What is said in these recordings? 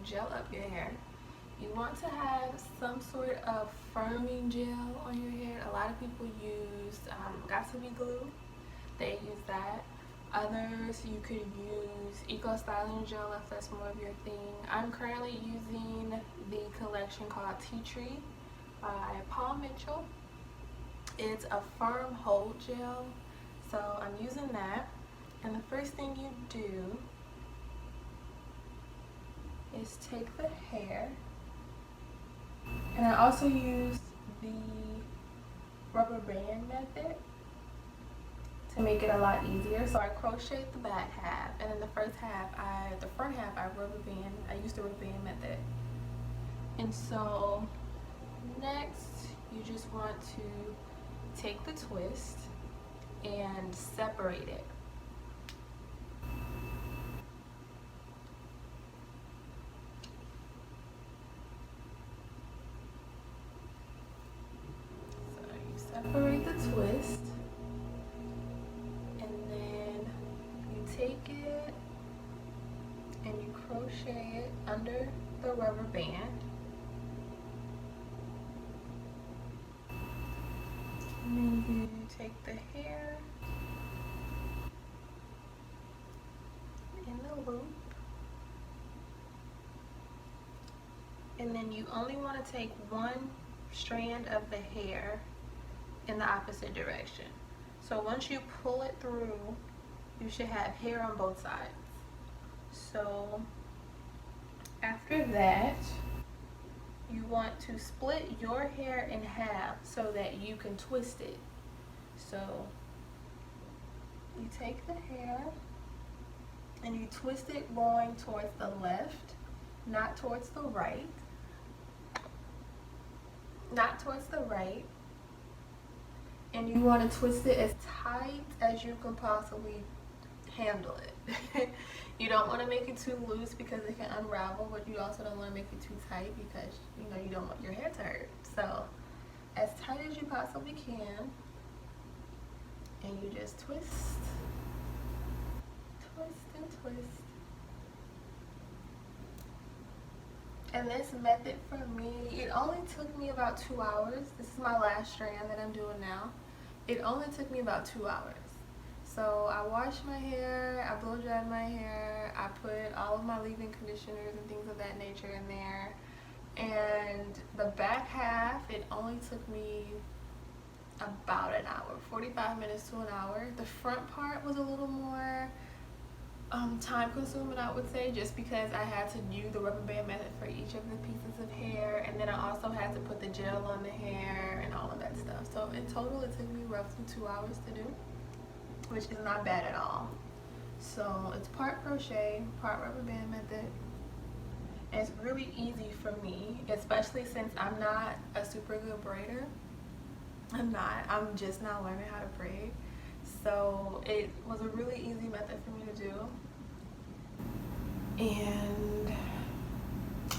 Gel up your hair. You want to have some sort of firming gel on your hair. A lot of people use got to be glue. They use that. Others, you could use eco styling gel if that's more of your thing. I'm currently using the collection called Tea Tree by Paul Mitchell. It's a firm hold gel, so I'm using that. And the first thing you do is take the hair, and I also use the rubber band method to make it a lot easier. So I crochet the back half, and then the front half I rubber band. I use the rubber band method. And so next you just want to take the twist and separate it. Separate the twist, and then you take it and you crochet it under the rubber band. And then you take the hair in the loop, and then you only want to take one strand of the hair in the opposite direction. So once you pull it through, you should have hair on both sides. So after that, you want to split your hair in half so that you can twist it. So you take the hair and you twist it going towards the left, not towards the right. Not towards the right. And you want to twist it as tight as you can possibly handle it. You don't want to make it too loose because it can unravel, but you also don't want to make it too tight because you don't want your hair to hurt. So as tight as you possibly can, and you just twist, twist, and twist. And this method for me, it only took me about 2 hours. This is my last strand that I'm doing now. It only took me about 2 hours. So I washed my hair, I blow dried my hair, I put all of my leave-in conditioners and things of that nature in there. And the back half, it only took me about an hour, 45 minutes to an hour. The front part was a little more time consuming, I would say, just because I had to use the rubber band method for each of the pieces of hair, and then I also had to put the gel on the hair and all of that stuff. So in total it took me roughly 2 hours to do, which is not bad at all. So it's part crochet, part rubber band method. And it's really easy for me, especially since I'm not a super good braider. I'm just now learning how to braid. So it was a really easy method for me to do. And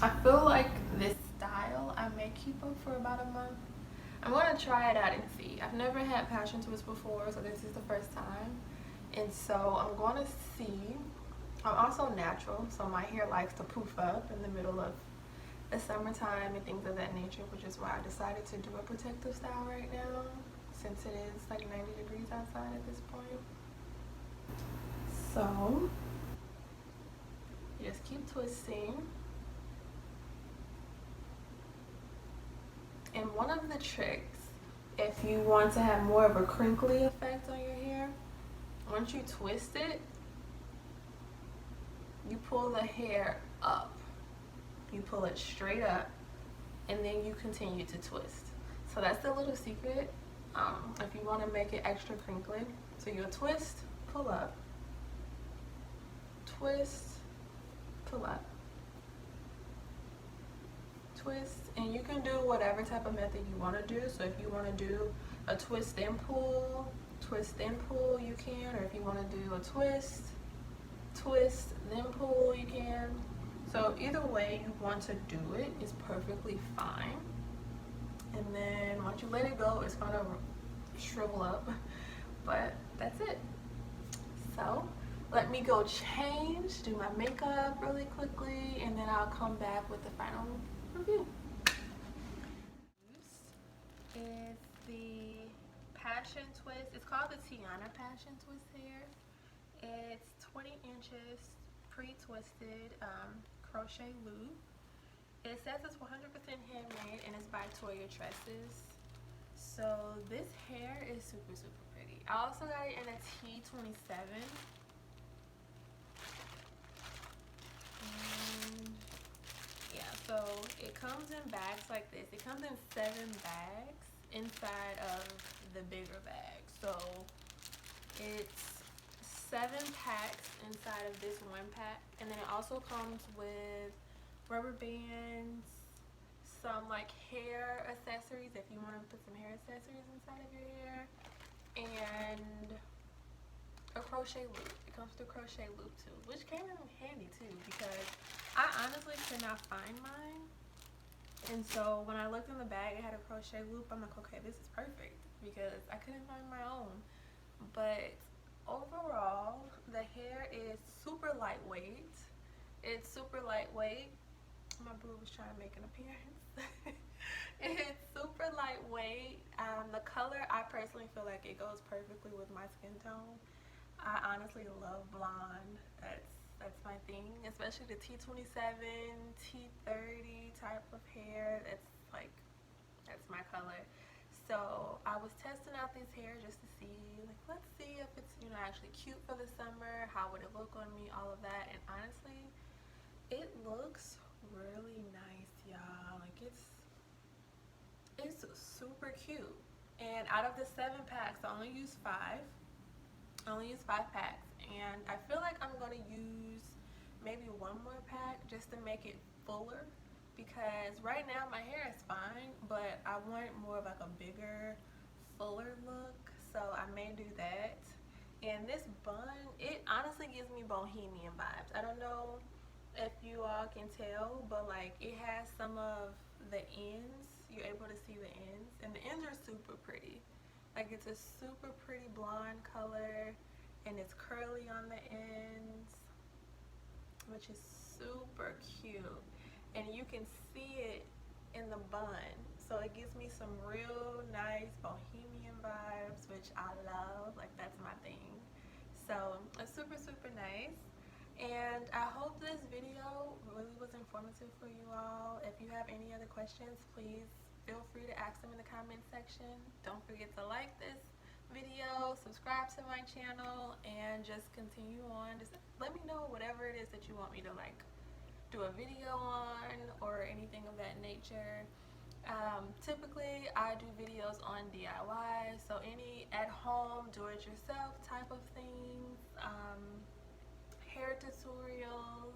I feel like this style I may keep up for about a month. I'm going to try it out and see. I've never had passion twist before, so this is the first time. And so I'm going to see. I'm also natural, so my hair likes to poof up in the middle of the summertime and things of that nature, which is why I decided to do a protective style right now, since it is like 90 degrees outside at this point. So you just keep twisting. And one of the tricks, if you want to have more of a crinkly effect on your hair, once you twist it, you pull the hair up. You pull it straight up, and then you continue to twist. So that's the little secret. If you want to make it extra crinkly, so you'll twist, pull up, twist, pull up, twist, and you can do whatever type of method you want to do. So if you want to do a twist then pull, you can, or if you want to do a twist then pull, you can. So either way you want to do it is perfectly fine. And then once you let it go, it's gonna shrivel up, but that's it. So let me go change, do my makeup really quickly, and then I'll come back with the final review. Is the Passion Twist. It's called the Tiana Passion Twist hair. It's 20 inches pre-twisted crochet loop. It says it's 100% handmade and it's by Toya Tresses. So this hair is super pretty. I also got it in a T27. Yeah, so it comes in bags like this. It comes in 7 bags inside of the bigger bag. So it's 7 packs inside of this 1 pack, and then it also comes with rubber bands, some like hair accessories if you want to put some hair accessories inside of your hair, and a crochet loop. It comes with a crochet loop too, which came in handy too because I honestly could not find mine. And so when I looked in the bag, it had a crochet loop. I'm like, okay, this is perfect because I couldn't find my own. But overall, the hair is super lightweight. It's super lightweight. My boo was trying to make an appearance. It's super lightweight. The color, I personally feel like it goes perfectly with my skin tone. I honestly love blonde. That's my thing, especially the T27, T30 type of hair. That's my color. So I was testing out this hair just to see, like, let's see if it's, you know, actually cute for the summer. How would it look on me? All of that. And honestly, it looks really nice, y'all. Like it's super cute. And out of the 7 packs, I only used 5. I only used 5 packs, and I feel like I'm gonna use maybe 1 more pack just to make it fuller, because right now my hair is fine, but I want more of like a bigger, fuller look, so I may do that. And this bun, it honestly gives me bohemian vibes. I don't know if you all can tell, but like it has some of the ends. You're able to see the ends, and the ends are super pretty. Like it's a super pretty blonde color, and it's curly on the ends, which is super cute. And you can see it in the bun, so it gives me some real nice bohemian vibes, which I love. Like that's my thing. So it's super nice. And I hope this video really was informative for you all. If you have any other questions, please feel free to ask them in the comment section. Don't forget to like this video, subscribe to my channel, and just continue on. Just let me know whatever it is that you want me to like do a video on or anything of that nature. Typically I do videos on DIY, so any at home do-it-yourself type of things, hair tutorials,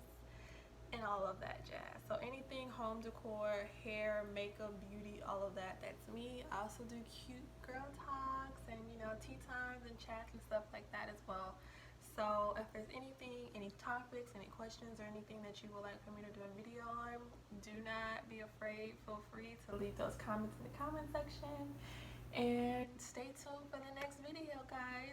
and all of that jazz. So anything home decor, hair, makeup, beauty, all of that, that's me. I also do cute girl talks and, you know, tea times and chats and stuff like that as well. So if there's anything, any topics, any questions, or anything that you would like for me to do a video on, do not be afraid. Feel free to leave those comments in the comment section. And stay tuned for the next video, guys.